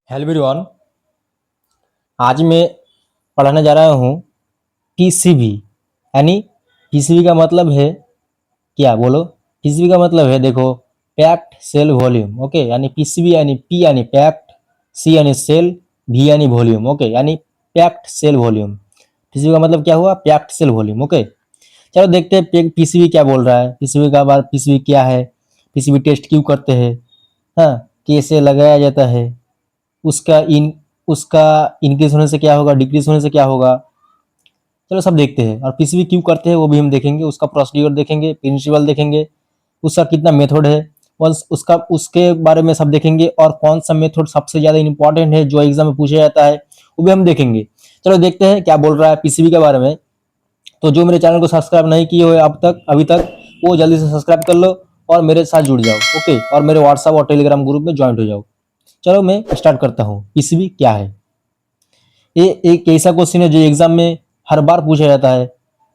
Hello everyone. आज मैं पढ़ाने जा रहा हूँ पीसीबी। यानी पीसीबी का मतलब है क्या बोलो। पीसीबी का मतलब है देखो, पैक्ड सेल वॉल्यूम। ओके, यानी पीसीबी यानी पी यानी पैक्ड, सी यानी सेल, वी यानी वॉल्यूम। ओके, यानी पैक्ड सेल वॉल्यूम। पीसीबी का मतलब क्या हुआ? Packed cell volume. ओके, चलो देखते हैं पीसीबी क्या बोल रहा है। पीसीबी का बाद पीसीबी क्या है, पीसीबी टेस्ट क्यों करते हैं, हाँ, कैसे लगाया जाता है, उसका उसका इंक्रीज होने से क्या होगा, डिक्रीज होने से क्या होगा। चलो सब देखते हैं। और पीसीबी क्यों करते हैं वो भी हम देखेंगे, उसका प्रोसीड्यूर देखेंगे, प्रिंसिपल देखेंगे, उसका कितना मेथड है, और उसका उसके बारे में सब देखेंगे। और कौन सा मेथड सबसे ज्यादा इंपॉर्टेंट है जो एग्जाम में पूछा जाता है वो भी हम देखेंगे। चलो देखते हैं क्या बोल रहा है पीसीबी के बारे में। तो जो मेरे चैनल को सब्सक्राइब नहीं किए हुए अब तक अभी तक, वो जल्दी से सब्सक्राइब कर लो और मेरे साथ जुड़ जाओ। ओके, और मेरे व्हाट्सएप और टेलीग्राम ग्रुप में ज्वाइन हो जाओ। चलो मैं स्टार्ट करता हूँ। पीसीबी क्या है? ये एक ऐसा क्वेश्चन है जो एग्जाम में हर बार पूछा जाता है।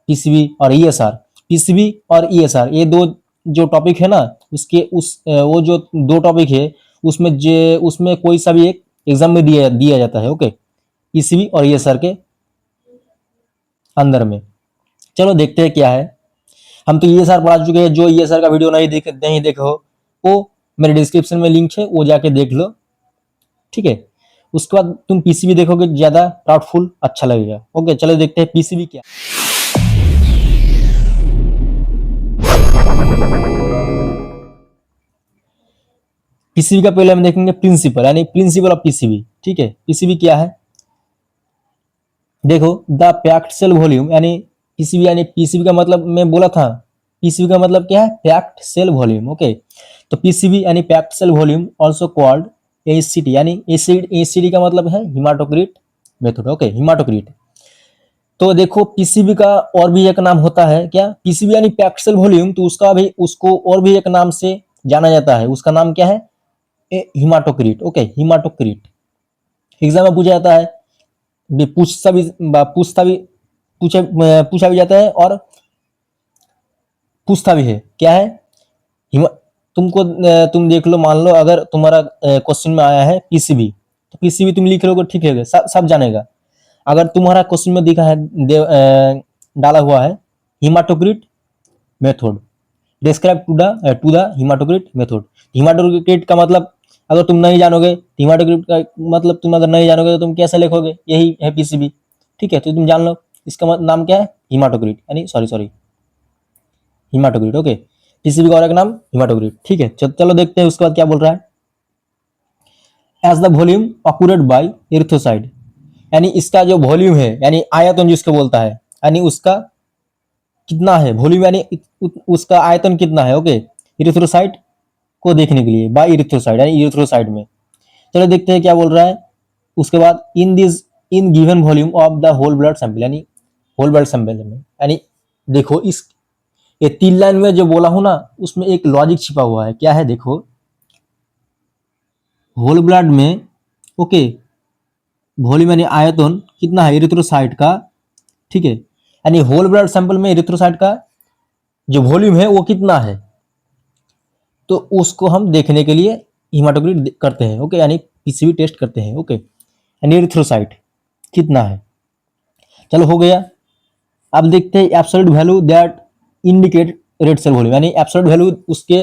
पीसीबी और ईएसआर, पीसीबी और ईएसआर ये दो जो टॉपिक है ना, उसके वो जो दो टॉपिक है उसमें कोई सा भी एक एग्जाम में दिया दिया जाता है। ओके, पीसीबी और ईएसआर के अंदर में। चलो देखते हैं क्या है। हम तो ईएसआर पढ़ा चुके हैं। जो ईएसआर का वीडियो नहीं देखो वो मेरे डिस्क्रिप्शन में लिंक है, वो जाके देख लो। ठीक है, उसके बाद तुम पीसीबी देखोगे, ज्यादा प्राउडफुल अच्छा लगेगा। ओके, चलो देखते हैं पीसीबी क्या। पीसीबी का पहले हम देखेंगे प्रिंसिपल, यानी प्रिंसिपल ऑफ पीसीबी। ठीक है, पीसीबी क्या है देखो, द पैक्ड सेल वॉल्यूम। यानी पीसीबी यानी पीसीबी का मतलब मैं बोला था, पीसीबी का मतलब क्या है? Packed cell volume. ओके, तो पीसीबी यानी packed cell volume also called ACT, यानी एसीडी का मतलब है हिमाटोक्रीट मेथड। ओके, हिमाटोक्रीट। तो देखो पीसीबी का और भी एक नाम होता है क्या? पीसीबी यानी पैक्ड सेल वॉल्यूम, तो उसका भी उसको और भी एक नाम से जाना जाता है। उसका नाम क्या है? हिमाटोक्रीट। ओके, हिमाटोक्रीट। एग्जाम में पूछा जाता है, पूछता भी पूछता भी पूछा पूछा भी जाता है और पूछता भी है। क्या है? हिमा तुमको तुम देख लो, मान लो अगर तुम्हारा क्वेश्चन में आया है पीसीबी, तो पीसीबी तुम लिख लोगे, ठीक है, सब जानेगा। अगर तुम्हारा क्वेश्चन में दिखा है डाला हुआ है haematocrit method, describe to the haematocrit method. Haematocrit का मतलब अगर तुम नहीं जानोगे, हिमाटोक्रीट का मतलब तुम अगर नहीं जानोगे तो तुम कैसे लिखोगे? यही है पीसीबी। ठीक है, तो तुम जान लो इसका नाम क्या है? हिमाटोक्रीट, यानी सॉरी सॉरी हिमाटोक्रीट। ओके, पीसीबी का और एक नाम हिमाटोक्रीट। ठीक है, चलो देखते हैं उसके बाद क्या बोल रहा है। As the volume occurred by erythrocyte, यानी इसका जो वॉल्यूम है, यानी आयतन जिसको बोलता है, यानी उसका कितना है वॉल्यूम, यानी उसका आयतन कितना है। ओके, इरिथ्रोसाइट को देखने के लिए, बाय इरिथ्रोसाइट यानी इरिथ्रोसाइट में। चलो देखते हैं क्या बोल रहा है उसके बाद। In given volume of the whole blood sample, यानी होल ब्लड सैंपल में, यानी देखो इस ये तीन लाइन में जो बोला हूं ना, उसमें एक लॉजिक छिपा हुआ है। क्या है देखो, होल ब्लड में, ओके, वॉल्यूम यानी आयतन कितना है इरिथ्रोसाइट का। ठीक है, यानी होल ब्लड सैंपल में इरिथ्रोसाइट का जो वॉल्यूम है वो कितना है, तो उसको हम देखने के लिए हिमाटोक्रीट करते हैं। ओके, यानी पीसीबी टेस्ट करते हैं। ओके, यानी इरिथ्रोसाइट कितना है। चलो हो गया। अब देखते हैं absolute value that indicate red cell volume, यानी एब्सोल्यूट वैल्यू उसके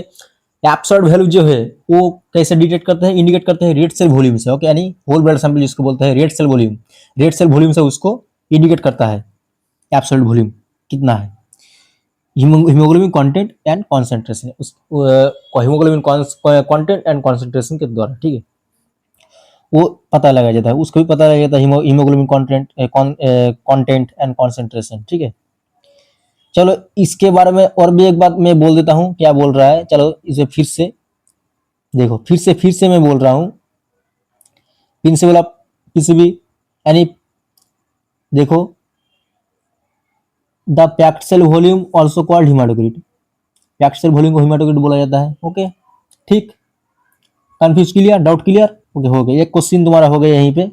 एब्सोल्यूट वैल्यू जो है वो कैसे डिटेक्ट करते हैं? इंडिकेट करते हैं रेड सेल वॉल्यूम से। ओके, यानी होल ब्लड सैंपल जिसको बोलते हैं red cell volume, red cell volume से उसको इंडिकेट करता है एब्सोल्यूट वॉल्यूम कितना है। हीमोग्लोबिन कंटेंट एंड कॉन्सेंट्रेशन, उस हीमोग्लोबिन कंटेंट एंड कॉन्सेंट्रेशन के द्वारा। ठीक है, वो पता लगाया जाता है, उसको भी पता लगाया जाता है हीमोग्लोबिन कंटेंट एंड कॉन्सेंट्रेशन। ठीक है, चलो इसके बारे में और भी एक बात मैं बोल देता हूँ क्या बोल रहा है। चलो इसे फिर से देखो, फिर से मैं बोल रहा हूँ प्रिंसिपल ऑफ पीसीबी, यानी देखो the packed cell volume also called haematocrit. Packed cell volume को हिमाटोक्रीट बोला जाता है। ओके, ठीक, confuse clear, doubt clear. Okay, हो गया एक क्वेश्चन तुम्हारा हो गया यहीं पे।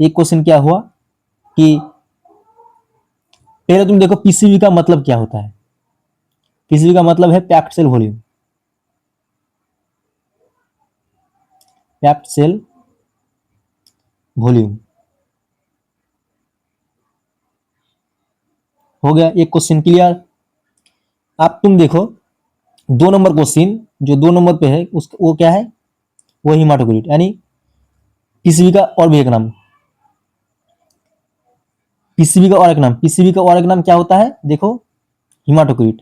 एक क्वेश्चन क्या हुआ कि पहले तुम देखो पीसीबी का मतलब क्या होता है। पीसीबी का मतलब है packed cell volume, packed cell volume. हो गया एक क्वेश्चन क्लियर। अब तुम देखो 2 नंबर क्वेश्चन, जो 2 नंबर पे है उस वो क्या है, वो हिमाटोक्रिट यानी पीसीबी का और भी एक नाम, पीसीबी का और एक नाम, पीसीबी का और एक नाम क्या होता है देखो, हिमाटोक्रिट।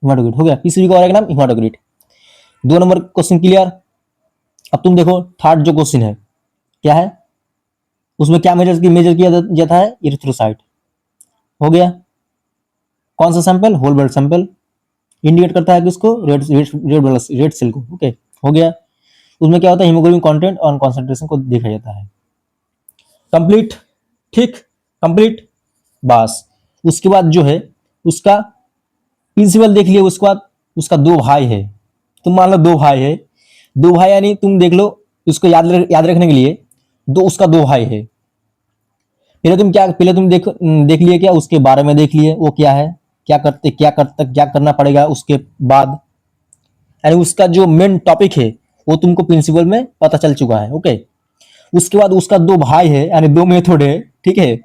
हिमाटोक्रिट हो गया, पीसीबी का और एक नाम हिमाटोक्रिट। 2 नंबर क्वेश्चन क्लियर। अब तुम देखो थर्ड जो क्वेश्चन है क्या है, उसमें क्या मेजर किया जाता है, इरिथ्रोसाइट। हो गया, कौन सा sample, whole blood sample, indicate करता है किसको, रेड रेड सेल को। ओके हो गया, उसमें क्या होता है, हीमोग्लोबिन कंटेंट और कॉन्सेंट्रेशन को देखा जाता है। कंप्लीट, ठीक, कंप्लीट। बस उसके बाद जो है उसका प्रिंसिपल देख लिया, उसके बाद उसका 2 भाई है, तुम मान लो 2 भाई है, 2 भाई यानी तुम देख लो, उसको याद रखने के लिए, उसका 2 भाई है। पहले तुम देख लिए क्या, उसके बारे में देख लिए, वो क्या है, क्या करना पड़ेगा उसके बाद, यानी उसका जो मेन टॉपिक है वो तुमको प्रिंसिपल में पता चल चुका है। ओके, उसके बाद उसका 2 भाई है यानी 2 मेथड है, ठीक है।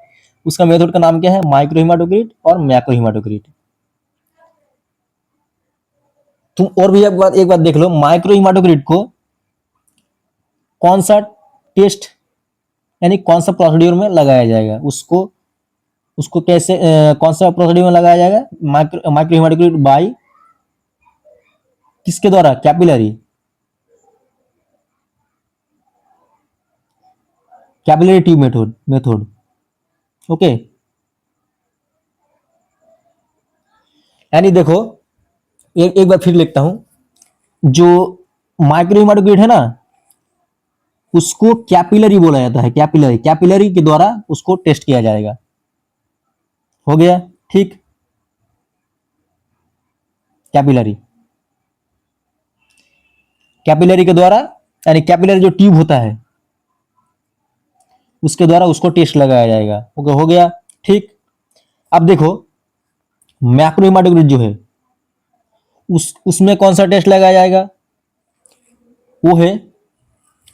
उसका मेथड का नाम क्या है, माइक्रो हिमाटोक्रिट और मैक्रो हिमाटोक्रिट। तुम और भी एक बात देख लो, माइक्रो हिमाटोक्रिट को कौन सा टेस्ट यानी कौन सा प्रोसीड्यूर में लगाया जाएगा, उसको उसको कैसे कौन सा प्रोसीड्यूर में लगाया जाएगा, माइक्रो हिमाटोक्रिट बाई किसके द्वारा, capillary, capillary tube method. Okay, यानी देखो एक बार फिर लिखता हूं, जो माइक्रो हिमाटोक्रिट है ना, उसको कैपिलरी बोला जाता है, कैपिलरी के द्वारा उसको टेस्ट किया जाएगा। हो गया, ठीक, कैपिलरी, कैपिलरी के द्वारा, यानी कैपिलरी जो ट्यूब होता है उसके द्वारा उसको टेस्ट लगाया जाएगा। ओके हो गया, ठीक। अब देखो मैक्रो हिमाटोक्रिट जो है उसमें कौन सा टेस्ट लगाया जाएगा, वो है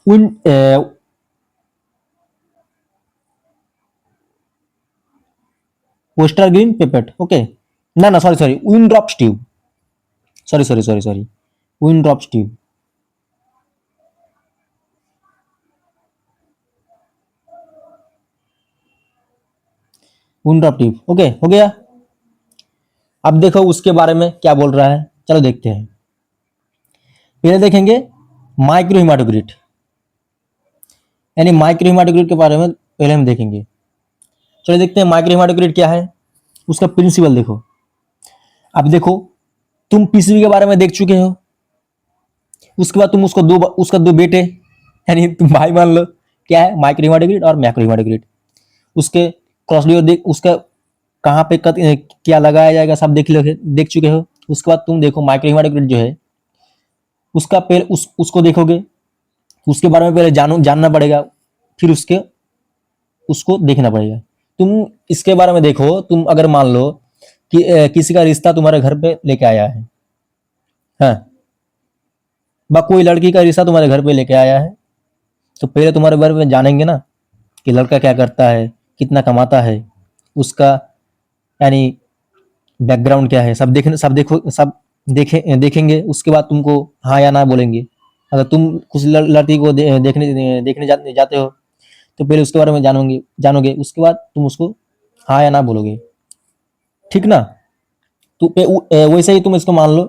विन वेस्टर ग्रीन पेपेट। ओके, ना ना sorry win drops tube, sorry win drops tube. Win drop tube, okay हो गया। अब देखो उसके बारे में क्या बोल रहा है, चलो देखते हैं। पहले देखेंगे माइक्रो हिमाटोक्रिट, यानी माइक्रो हिमाटोक्रिट के बारे में पहले हम देखेंगे। चलो देखते हैं माइक्रो हिमाटोक्रिट क्या है, उसका प्रिंसिपल देखो। अब देखो तुम पीसीबी के बारे में देख चुके हो, उसके बाद तुम उसका 2 बेटे यानी तुम भाई मान लो, क्या है, माइक्रो हिमाटोक्रिट और मैक्रो हिमाटोक्रिट। उसके क्रॉसलिवर देख, उसका कहाँ पे क्या लगाया जाएगा सब देख चुके हो। उसके बाद तुम देखो माइक्रो हिमाटोक्रिट जो है उसका पहले उसको देखोगे, उसके बारे में पहले जानना पड़ेगा, फिर उसको देखना पड़ेगा। तुम इसके बारे में देखो, तुम अगर मान लो कि किसी का रिश्ता तुम्हारे घर पे लेके आया है, हाँ, कोई लड़की का रिश्ता तुम्हारे घर पे लेके आया है, तो पहले तुम्हारे बारे में जानेंगे ना कि लड़का क्या करता है, कितना कमाता है, उसका यानी बैकग्राउंड क्या है, देखेंगे। उसके बाद तुमको हाँ या ना बोलेंगे। अगर तुम कुछ लड़की को देखने जाते हो तो पहले उसके बारे में जानोगे, उसके बाद तुम उसको हाँ या ना बोलोगे, ठीक ना। तो वैसे ही तुम इसको मान लो,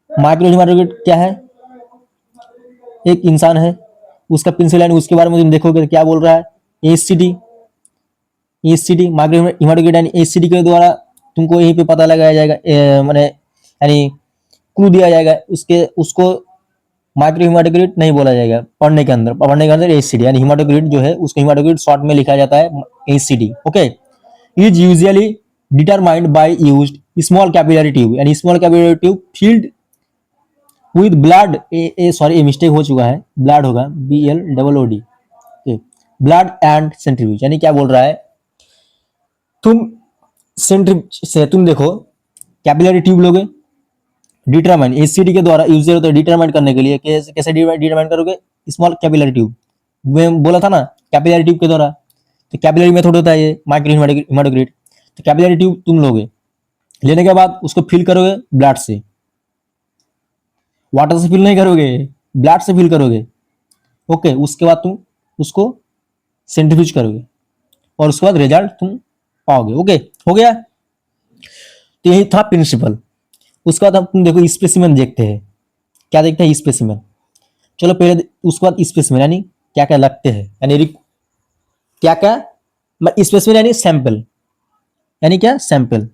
माइक्रो हिमाटोक्रिट क्या है, एक इंसान है, उसका पेंसिल लाइन, उसके बारे में तुम देखोगे तो क्या बोल रहा है, एससीडी, माइक्रो हिमाटोक्रिट यानी एससीडी के द्वारा तुमको यहीं पे पता लगाया जाएगा, माने यानी क्लू दिया जाएगा, उसको माइक्रो हिमाटोक्रिट नहीं बोला जाएगा। पढ़ने के अंदर एससीडी यानी हिमाटोक्रिट जो है उसको हिमाटोक्रिट शॉर्ट में लिखा जाता है SCD. Okay, is usually determined by used small capillary tube, यानी small capillary tube filled with blood, sorry ये मिस्टेक हो चुका है, ब्लड होगा BLOOD, ब्लड एंड सेंट्रीफ्यूज। यानी क्या बोल रहा है, तुम सेंट्रीफ्यूज से तुम देखो कैपिलरी ट्यूब लोगे, डिटरमाइन एचसीडी के द्वारा यूज होता है डिटरमाइन करने के लिए। कैसे कैसे डिटरमाइन करोगे? स्मॉल कैपिलरी ट्यूब, मैं बोला था ना कैपिलरी ट्यूब के द्वारा, तो कैपिलरी मेथड होता है ये माइक्रो हेमाटोक्रिट। तो कैपिलरी ट्यूब तुम लोगे, लेने के बाद उसको फिल करोगे ब्लड से, वाटर से फिल नहीं करोगे, ब्लड से फिल करोगे। ओके, उसके बाद तुम उसको सेंट्रीफ्यूज करोगे और उसके बाद रिजल्ट तुम पाओगे। ओके, हो गया। तो यही था प्रिंसिपल। उसके बाद हम तुम देखो स्पेसिमेन देखते हैं, क्या देखते हैं? स्पेसिमेन। चलो पहले उसके बाद स्पेसिमेन यानी क्या क्या लगते हैं, यानी क्या क्या स्पेसिमेन यानी सैंपल, यानी क्या? सैंपल।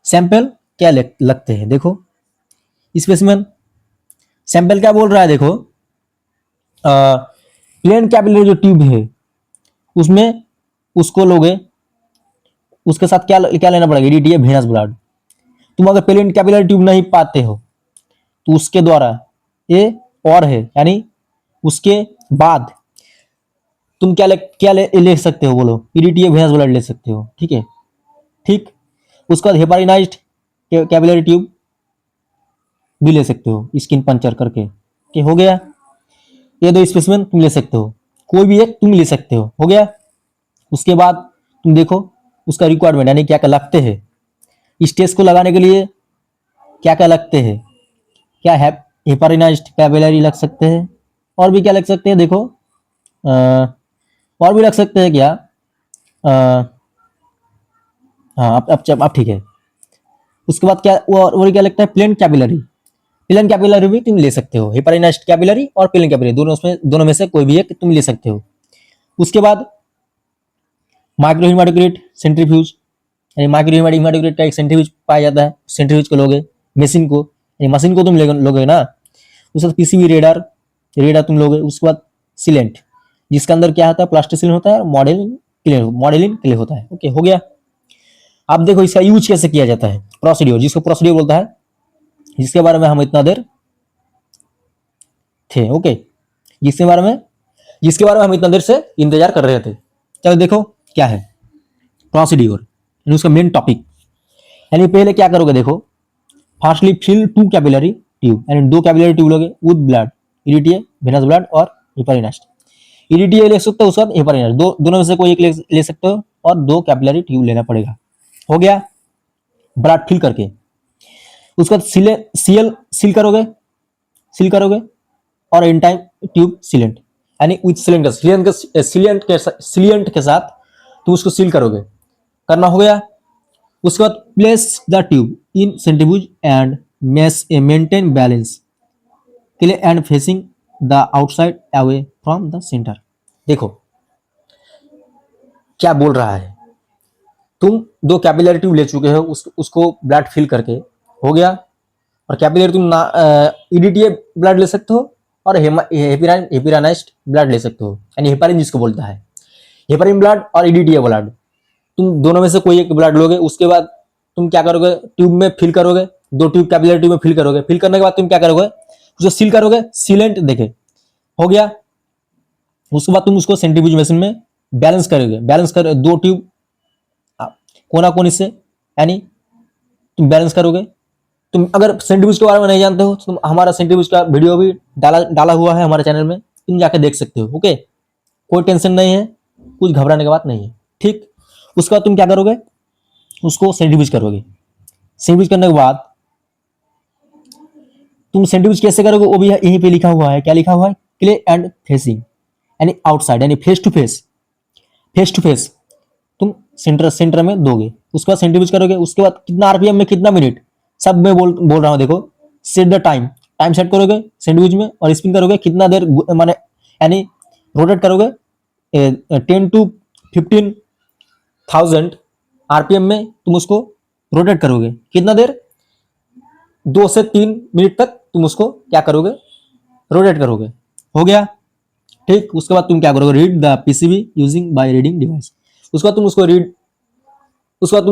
सैंपल क्या लगते हैं? देखो स्पेसिमेन सैंपल क्या बोल रहा है, देखो प्लेन कैपिलरी जो ट्यूब है उसमें उसको लोगे, उसके साथ क्या क्या लेना पड़ेगा? EDTA venous blood. तुम अगर प्लेन कैपिलरी ट्यूब नहीं पाते हो तो उसके द्वारा ये और है, यानी उसके बाद तुम क्या ले सकते हो? बोलो, ईडीटीए वेनस ब्लड ले सकते हो। ठीक है, ठीक। उसके बाद हेपारिनाइज्ड कैपिलरी ट्यूब भी ले सकते हो स्किन पंचर करके। कि हो गया, ये दो स्पेसिमेन तुम ले सकते हो, कोई भी एक तुम ले सकते हो गया। उसके बाद तुम देखो उसका रिक्वायरमेंट यानी क्या क्या लगते हैं। स्टेज को लगाने के लिए क्या क्या लगते हैं? क्या है? हेपारिनाइज्ड कैपिलरी लग सकते हैं, और भी क्या लग सकते हैं? देखो और भी लग सकते हैं क्या? हाँ, अब ठीक है। उसके बाद क्या और क्या लगता है? Plane capillary. प्लेन कैपिलरी भी तुम ले सकते हो, हेपारिनाइज्ड कैपिलरी और प्लेन कैपिलरी दोनों में से कोई भी एक तुम ले सकते हो। उसके बाद माइक्रो हेमाटोक्रिट सेंट्रीफ्यूज, यानी माइक्रो हेमाटोक्रिट का एक सेंट्रीफ्यूज पाया जाता है, सेंट्रीफ्यूज को लोगे। मशीन को तुम लोगे ना। उसके बाद पीसीबी रेडार, रेडार तुम लोगे। उसके बाद सिलेंट, जिसके अंदर क्या होता है? प्लास्टिसिलिन होता है, मॉडलिन क्ले होता है। ओके, हो गया। अब देखो इसका यूज कैसे किया जाता है, प्रोसीड्योर, जिसको प्रोसीड्योर बोलता है, जिसके बारे में हम इतना देर थे। ओके, जिसके बारे में हम इतना देर से इंतजार कर रहे थे। चलो देखो क्या है प्रोसीड्योर, यानी उसका मेन टॉपिक। यानी पहले क्या करोगे? देखो, फार्स्टली फिल टू कैपिलरी ट्यूब, यानी दो कैपिलरी ट्यूब लोगे विद ब्लड, इरिटिए वेनस ब्लड और हेपारिनाइज्ड। इरिटिए ले सकते हो, उसके बाद हेपारिनाइज्ड, दोनों में से कोई एक ले सकते हो, और दो कैपिलरी ट्यूब लेना पड़ेगा। हो गया, ब्लड फिल करके। उसके बाद सील करोगे और इन टाइम ट्यूब सीलेंट, यानी विथ सिलियंट के साथ तुम उसको सील करोगे, करना हो गया। उसके बाद place the tube in centrifuge and maintain balance clay and facing the outside away from the centre. देखो क्या बोल रहा है, तुम दो कैपिलरी ट्यूब ले चुके हो, उसको ब्लड फिल करके हो गया, और कैपिलरी तुम ईडीटीए ब्लड ले सकते हो और हेपेराइनाइज्ड ब्लड ले सकते हो, यानी हेपारिन जिसको बोलता है, हेपारिन ब्लड और ईडीटीए ब्लड, तुम दोनों में से कोई एक ब्लड लोगे। उसके बाद तुम क्या करोगे? ट्यूब में फिल करोगे, दो ट्यूब कैपिलरी ट्यूब में फिल करोगे। फिल करने के बाद तुम क्या करोगे? उसको सील करोगे, सीलेंट देखे हो गया। उसके बाद तुम उसको सेंट्रीफ्यूज मशीन में बैलेंस करोगे, बैलेंस कर दो ट्यूब कोना कोनी से, यानी तुम बैलेंस करोगे। तुम अगर सेंट्रीफ्यूज के बारे में नहीं जानते हो तो तुम हमारा सेंट्रीफ्यूज का वीडियो भी डाला हुआ है हमारे चैनल में, तुम जाके देख सकते हो। ओके, कोई टेंशन नहीं है, कुछ घबराने की बात नहीं है। ठीक, उसके बाद तुम क्या करोगे? उसको सेंट्रीफ्यूज करोगे। सेंट्रीफ्यूज करने के बाद तुम सेंट्रीफ्यूज कैसे करोगे वो भी यहीं पे लिखा हुआ है। क्या लिखा हुआ है? क्ले एंड फेसिंग, यानी आउटसाइड, यानी फेस टू फेस तुम सेंटर में दोगे। उसके बाद सेंट्रीफ्यूज करोगे। उसके बाद कितना आरपीएम में कितना मिनट, सब मैं बोल रहा हूँ। देखो, सेट द टाइम सेट करोगे सेंट्रीफ्यूज में, और स्पिन करोगे कितना देर, माने यानी रोटेट करोगे 10 to 15,000 आरपीएम में तुम उसको रोटेट करोगे। कितना देर? 2 से 3 मिनट तक तुम उसको क्या करोगे? रोटेट करोगे। हो गया, ठीक। उसके बाद तुम क्या करोगे? Read the PCB using by reading device. उसके बाद तुम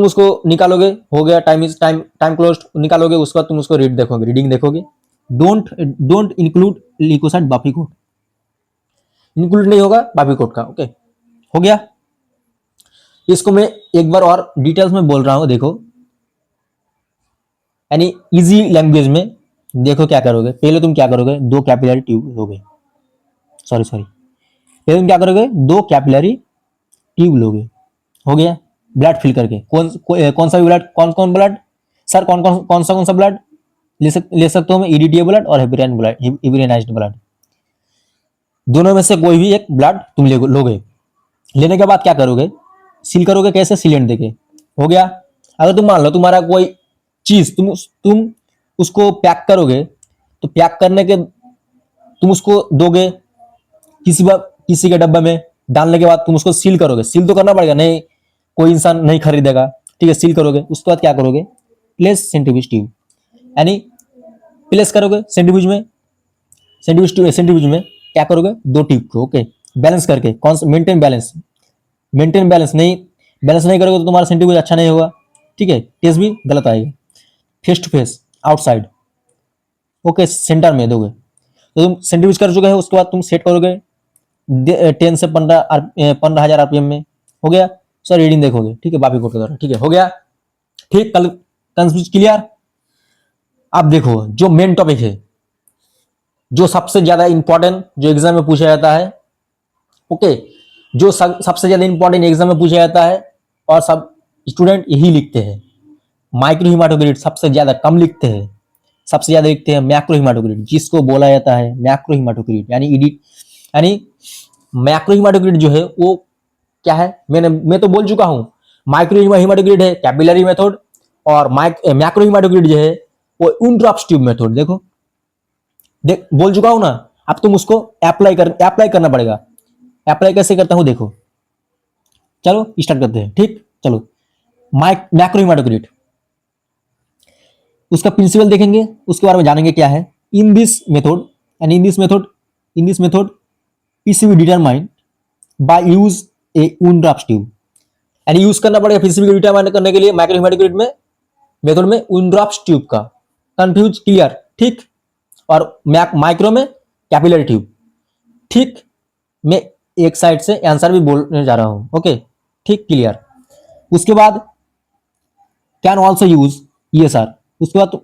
उसको निकालोगे। हो गया, टाइम क्लोज, निकालोगे। उसके बाद तुम उसको रीडिंग देखोगे। Don't include leukocyte बाफी code, include नहीं होगा बाफी कोड का। ओके, हो गया। इसको मैं एक बार और डिटेल्स में बोल रहा हूं, देखो, यानी इजी लैंग्वेज में। देखो क्या करोगे, पहले तुम क्या करोगे, दो कैपिलरी ट्यूब लोगे, सॉरी, पहले तुम क्या करोगे, दो कैपिलरी ट्यूब लोगे, हो गया। ब्लड फिल करके कौन सा भी ब्लड, कौन कौन ब्लड, सर कौन सा ब्लड ले सकते हो मैं, ईडीटीए ब्लड और हेबरियन ब्लड, हेबरियनाइज्ड ब्लड, दोनों में से कोई भी एक ब्लड तुम लोगे। लेने के बाद क्या करोगे, सील करोगे, कैसे, सीलेंट देके, हो गया। अगर तुम मान लो तुम्हारा कोई चीज तुम उसको पैक करोगे, तो पैक करने के तुम उसको दोगे किसी के डब्बे में, डालने के बाद तुम उसको सील करोगे, सील तो करना पड़ेगा, नहीं कोई इंसान नहीं खरीदेगा, ठीक है, सील करोगे। उसके बाद क्या करोगे, प्लेस सेंट्रीफ्यूज ट्यूब, यानी प्लेस करोगे सेंट्रीफ्यूज में, सेंट्रीफ्यूज में क्या करोगे, दो ट्यूब को, ओके, बैलेंस करके, कौन सा, मेंटेन बैलेंस, नहीं बैलेंस नहीं करोगे तो तुम्हारा सेंट्रीफ्यूज अच्छा नहीं होगा, ठीक है, टेस्ट भी गलत आएगा। Face to face, outside, okay, centre में दोगे, तो तुम सेंट्रीफ्यूज कर चुके हो। उसके बाद तुम सेट करोगे 10 से 15,000 आरपीएम में, हो गया। सर रीडिंग देखोगे, ठीक है, बापी कोड के द्वारा, ठीक है, हो गया। ठीक, कल कंफ्यूज क्लियर। अब देखो जो मेन टॉपिक है, जो सबसे ज्यादा इंपॉर्टेंट, जो एग्जाम में पूछा जाता है, ओके, जो सबसे ज्यादा इंपॉर्टेंट एग्जाम में पूछा जाता है और सब स्टूडेंट यही लिखते हैं, माइक्रो हिमाटोक्रिट सबसे ज्यादा कम लिखते हैं, सबसे ज्यादा लिखते हैं मैक्रो हिमाटोक्रिट, जिसको बोला जाता है मैक्रो हिमाटोक्रिट, यानी मैक्रो हिमाटोक्रिट जो है वो क्या है, मैं तो बोल चुका हूं, माइक्रो हिमाटोक्रिट है कैपिलरी मेथड, और मैक्रो हिमाटोक्रिट जो है वो ड्रॉप्स ट्यूब मेथड। देखो देख बोल चुका हूं ना, अब तुम उसको अप्लाई करना पड़ेगा। अप्लाई कैसे करता हूं देखो, चलो स्टार्ट करते हैं, ठीक, चलो। मैक्रो हिमाटोक्रिट, उसका प्रिंसिपल देखेंगे, उसके बारे में जानेंगे क्या है। In this method, and in this method PCB determine by use A drops tube, यानी यूज करना पड़ेगा पीसीबी को डिटरमाइन करने के लिए माइक्रो हिमाटोक्रिट में मेथड में ड्रॉप्स ट्यूब का। कंफ्यूज क्लियर, ठीक। और माइक्रो में कैपिलरी ट्यूब, ठीक। मैं एक साइड से आंसर भी बोलने जा रहा हूं, ओके, ठीक, क्लियर। उसके बाद कैन ऑल्सो यूज ईएसआर, उसके बाद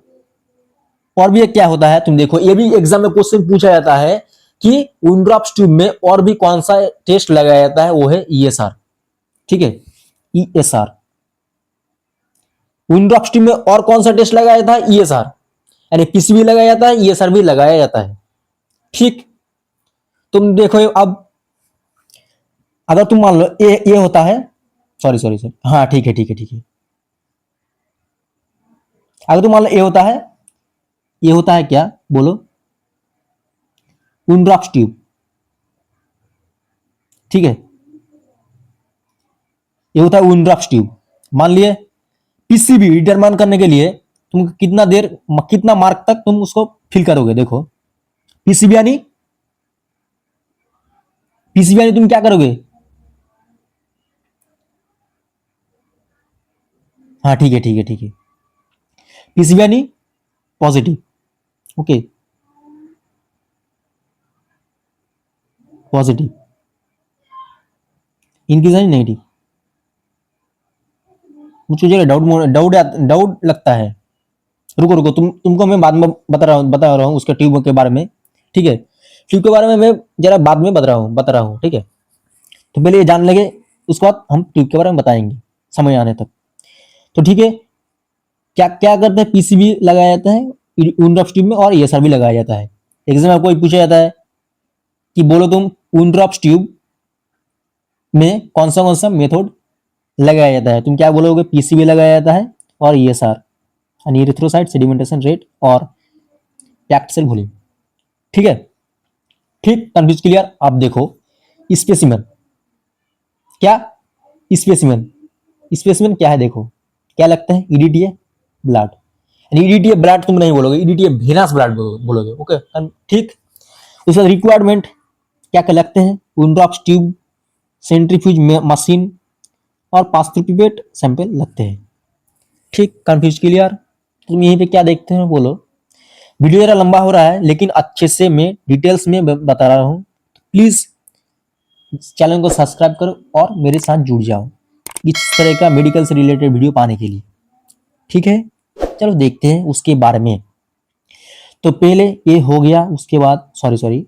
और भी एक क्या होता है, तुम देखो, ये भी एग्जाम में क्वेश्चन पूछा जाता है कि ड्रॉप्स ट्यूब में और भी कौन सा टेस्ट लगाया जाता है, वो है ईएसआर, ठीक है, ईएसआर। ड्रॉप्स ट्यूब में और कौन सा टेस्ट लगाया जाता है, ईएसआर, यानी पीसीबी लगाया जाता है, ईएसआर भी लगाया जाता है, ठीक। तुम देखो अब अगर तुम मान लो ये होता है, सॉरी, हाँ, ठीक है। अगर तुम मान लो ये होता है क्या, बोलो, ड्रॉप्स ट्यूब, ठीक है, ये होता है ड्रॉप्स ट्यूब। मान लिए पीसीबी डिटरमाइन करने के लिए तुम कितना मार्क तक तुम उसको फिल करोगे, देखो पीसीबी यानी तुम क्या करोगे, हाँ, ठीक है, पीसीबी यानी पॉजिटिव, ओके, पॉजिटिव, इनकी यानी नेगेटिव। मुझे जरा डाउट लगता है, रुको, तुमको मैं बाद में बता रहा हूँ उसके ट्यूब के बारे में, ठीक है, ट्यूब के बारे में मैं जरा बाद में बता रहा हूँ, ठीक है। तो पहले ये जान लेंगे, उसके बाद हम ट्यूब के बारे में बताएंगे समय आने तक। तो ठीक है, क्या क्या करते हैं, पीसीबी लगाया जाता है ड्रॉप्स ट्यूब में, और ईएसआर भी लगाया जाता है। एग्जाम में कोई पूछा जाता है कि बोलो तुम ड्रॉप्स ट्यूब में कौन सा मेथड लगाया जाता है, तुम क्या बोलोगे, पीसीबी लगाया जाता है और ईएसआर, यानी इरिथ्रोसाइट सेडिमेंटेशन रेट और पैक्ड सेल वॉल्यूम, ठीक है, ठीक, कंफ्यूज क्लियर। अब देखो स्पेसिमेन, क्या स्पेसिमेन क्या है, देखो क्या लगता है, ईडीटीए ब्लड, ईडीटीए ब्लड तुम नहीं बोलोगे, ईडीटीए वेनस ब्लड बोलोगे, ओके, ठीक। उसके बाद रिक्वायरमेंट क्या क्या लगते हैं, ड्रॉप्स ट्यूब, सेंट्रीफ्यूज मशीन और पास थ्रू पिपेट सैंपल लगते हैं, ठीक, कंफ्यूज क्लियर। तुम यहीं पे क्या देखते हो, बोलो। वीडियो जरा लंबा हो रहा है, लेकिन अच्छे से मैं डिटेल्स में बता रहा हूं, प्लीज चैनल को सब्सक्राइब करो और मेरे साथ जुड़ जाओ। इस तरह का मेडिकल से रिलेटेड वीडियो पाने के लिए। ठीक है, चलो देखते हैं उसके बारे में। तो पहले ये हो गया, उसके बाद सॉरी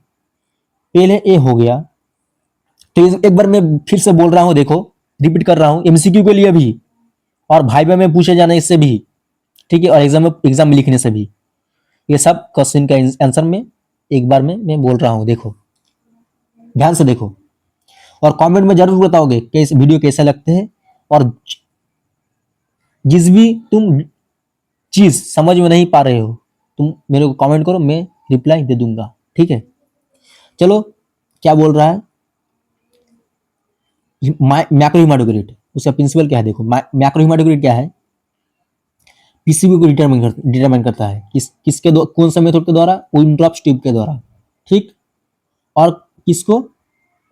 पहले ये हो गया। तो एक बार मैं फिर से बोल रहा हूं, देखो रिपीट कर रहा हूं, एमसीक्यू के लिए भी और भाइबा में पूछे जाने से भी, ठीक है, और एग्जाम में लिखने से भी, ये सब क्वेश्चन का आंसर में एक बार में मैं बोल रहा हूं। देखो ध्यान से देखो, और कमेंट में जरूर बताओगे कि इस वीडियो कैसे लगते हैं, और जिस भी तुम चीज समझ में नहीं पा रहे हो तुम मेरे को कमेंट करो, मैं रिप्लाई दे दूंगा। ठीक है, चलो क्या बोल रहा है, मैक्रो हिमाटोक्रिट उसका प्रिंसिपल क्या है। देखो मैक्रो हिमाटोक्रिट क्या है, पीसीबी को डिटरमाइन करता है किसके कौन सा मेथड के द्वारा, विंट्रॉप ट्यूब के द्वारा। ठीक, और किसको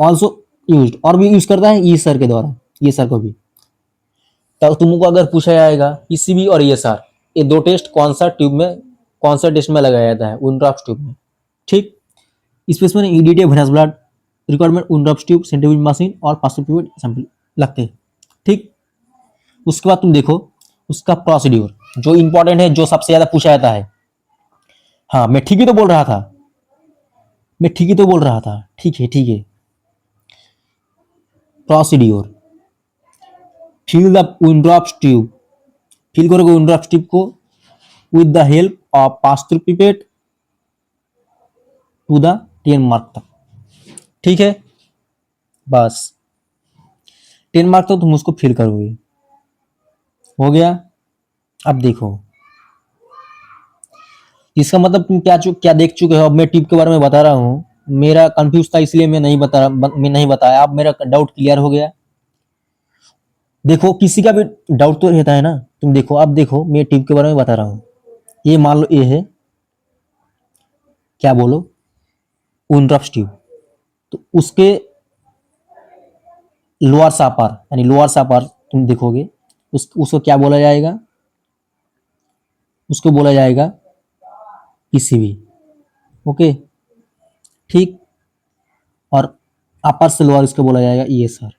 ऑल्सो यूज, और भी यूज करता है ईएसआर के द्वारा, ईएसआर को भी। तो तुमको अगर पूछा जाएगा पीसीबी और ईएसआर ये दो टेस्ट कौन सा ट्यूब में, कौन सा टेस्ट में लगाया जाता है, विंट्रॉप ट्यूब में। ठीक, इसमें EDT venous blood requirement, Wintrobe tube, centrifuge machine और पास्टोपिपेट सैंपल लगते हैं। ठीक, उसके बाद तुम देखो उसका प्रोसीड्यूर जो इंपॉर्टेंट है, जो सबसे ज्यादा पूछा जाता है। हाँ मैं ठीक ही तो बोल रहा था, मैं ठीक ही तो बोल रहा था, ठीक है ठीक है। Procedure, fill the Wintrobe tube, fill करोगे विंड्रॉप ट्यूब को with the help of Pasteur pipette to the 10 mark तक। ठीक है, बस 10 मार्क तक तुम उसको फिल करोगे, हो गया। अब देखो इसका मतलब तुम क्या देख चुके हो। अब मैं ट्यूब के बारे में बता रहा हूँ, मेरा कंफ्यूज था इसलिए मैं नहीं बताया, अब मेरा डाउट क्लियर हो गया। देखो किसी का भी डाउट तो रहता है ना, तुम देखो अब देखो मैं ट्यूब के बारे में बता रहा हूँ, ये मान लो ये है, क्या बोलो, विंट्रॉप ट्यूब। तो उसके लोअर सापर यानी लोअर सापर तुम देखोगे, उसको क्या बोला जाएगा, उसको बोला जाएगा पीसीबी। ओके, ठीक, और अपर से लोअर इसको बोला जाएगा ईएसआर।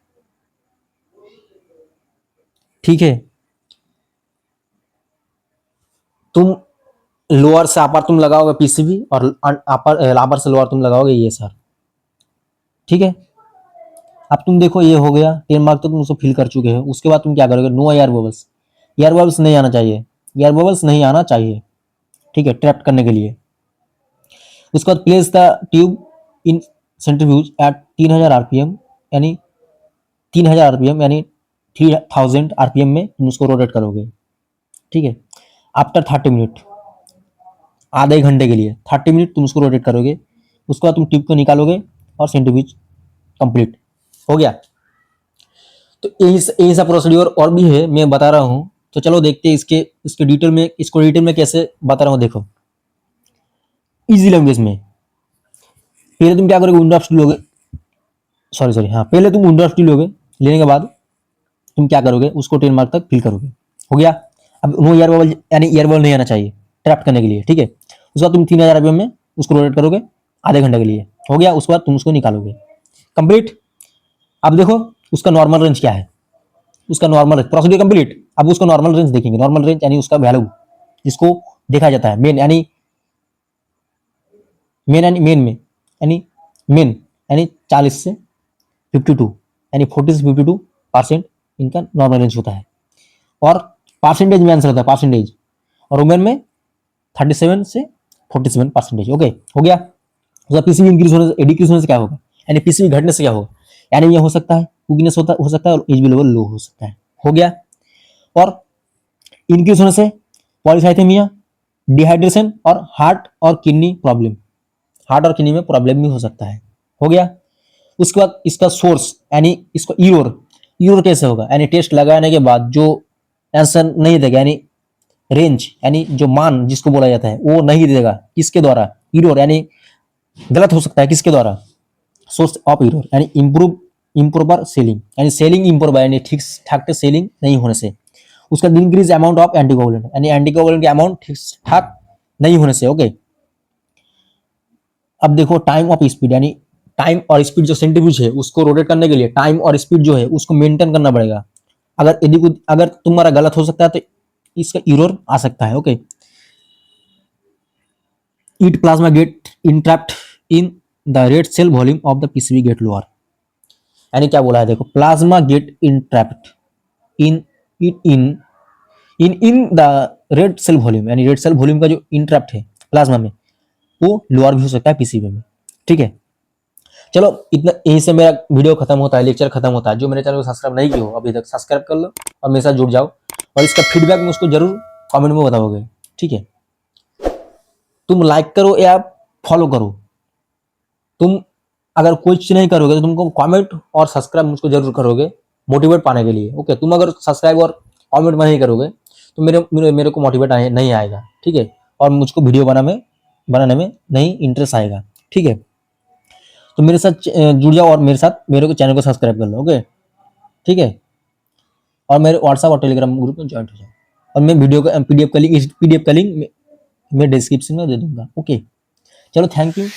ठीक है, तुम लोअर से अपर तुम लगाओगे पीसीबी, और अपर से लोअर तुम लगाओगे ईएसआर। ठीक है, अब तुम देखो ये हो गया 10 मार्क तो तुम उसको फिल कर चुके हो। उसके बाद तुम क्या करोगे, no air bubbles, air bubbles नहीं आना चाहिए, एयर बबल्स नहीं आना चाहिए। ठीक है, ट्रैप करने के लिए। उसके बाद place the tube in centrifuge at 3000 RPM, यानी 3000 आरपीएम यानी 3000 आरपीएम में तुम उसको रोटेट करोगे। ठीक है, आफ्टर 30 मिनट, आधे घंटे के लिए 30 मिनट तुम उसको रोटेट करोगे। उसके बाद तुम ट्यूब को निकालोगे और सेंट्रीफ्यूज कंप्लीट हो गया। तो यही सा प्रोसीड्योर और भी है, मैं बता रहा हूँ। तो चलो देखते हैं इसके डिटेल में, इसको डिटेल में कैसे बता रहा हूँ। देखो इजी लैंग्वेज में, पहले तुम क्या करोगे, विंडो स्टील लोगे, सॉरी हाँ, पहले तुम विंडो स्टील लोगे, लेने के बाद तुम क्या करोगे, उसको 10 मार्क तक फिल करोगे। हो गया। अब नो एयर बबल यानी एयर बबल नहीं आना चाहिए ट्रैप करने के लिए। ठीक है, उसके बाद तुम 3000 आरपीएम में उसको रोटेट करोगे आधे घंटे के लिए। हो गया, उसके बाद तुम उसको निकालोगे कंप्लीट। अब देखो उसका नॉर्मल रेंज क्या है, उसका नॉर्मल प्रोसीड्यूर कंप्लीट। अब उसका नॉर्मल रेंज देखेंगे, नॉर्मल रेंज यानी उसका वैल्यू जिसको देखा जाता है मेन यानी मेन में यानी मेन यानी 40 से 52 यानी 40 से 52% इनका नॉर्मल रेंज होता है, और परसेंटेज में आंसर होता है परसेंटेज, और वुमेन में 37 से 47%। ओके, हो गया। उसका पीसीबी इंक्रीज होने से डिक्रीज होने से क्या होगा, यानी पीसीबी घटने से क्या होगा, यानी ये हो सकता है वीकनेस हो सकता है, और एचबी लेवल लो हो सकता है। हो गया। और इंक्रीज होने से पॉलीसाइथेमिया, डिहाइड्रेशन और हार्ट और किडनी प्रॉब्लम, हार्ट और किडनी में प्रॉब्लम भी हो सकता है। हो गया। उसके बाद इसका सोर्स यानी इसको ईरोर कैसे होगा, यानी टेस्ट लगाने के बाद जो आंसर नहीं देगा, यानी रेंज यानी जो मान जिसको बोला जाता है वो नहीं देगा, किसके द्वारा, ईरोर यानी गलत हो सकता है किसके द्वारा, सोर्स ऑफ ईरोर यानी इम्प्रोपर सेलिंग, यानी सेलिंग इम्प्रोपर यानी ठीक ठाक से सेलिंग नहीं होने से। उसका इंक्रीज अमाउंट ऑफ एंटीकोवुलेंट यानी एंटीकोवुलेंट के अमाउंट ठीक ठाक नहीं होने से। ओके, अब देखो टाइम ऑफ स्पीड, यानी टाइम और स्पीड जो सेंट्रीफ्यूज है उसको रोटेट करने के लिए टाइम और स्पीड जो है उसको मेंटेन करना पड़ेगा। अगर यदि कुछ अगर तुम्हारा गलत हो सकता है तो इसका एरर आ सकता है। Okay, it plasma get entrapped in the red cell volume of the PCB get lower. यानी क्या बोला है देखो, plasma get entrapped in it in the red cell volume, यानी रेड सेल वॉल्यूम का जो इंट्रैप्ट है प्लाज्मा में वो लोअर भी हो सकता है पीसीबी में। ठीक है, चलो इतना, यहीं से मेरा वीडियो खत्म होता है, लेक्चर खत्म होता है। जो मेरे चैनल को सब्सक्राइब नहीं किया हो अभी तक, सब्सक्राइब कर लो और मेरे साथ जुड़ जाओ, और इसका फीडबैक मुझको जरूर कमेंट में बताओगे। ठीक है, तुम लाइक करो या फॉलो करो, तुम अगर कुछ नहीं करोगे तो तुमको कमेंट और सब्सक्राइब मुझको जरूर करोगे मोटिवेट पाने के लिए। ओके, तुम अगर सब्सक्राइब और कमेंट नहीं करोगे तो मेरे को मोटिवेट नहीं आएगा। ठीक है, और मुझको वीडियो बनाने में नहीं इंटरेस्ट आएगा। ठीक है, तो मेरे साथ जुड़ जाओ और मेरे साथ मेरे को चैनल को सब्सक्राइब कर लो। ओके, ठीक है, और मेरे व्हाट्सएप और टेलीग्राम ग्रुप में ज्वाइन हो जाओ, और मैं वीडियो का पीडीएफ का लिंक मैं डिस्क्रिप्शन में दे दूंगा। ओके, चलो थैंक यू।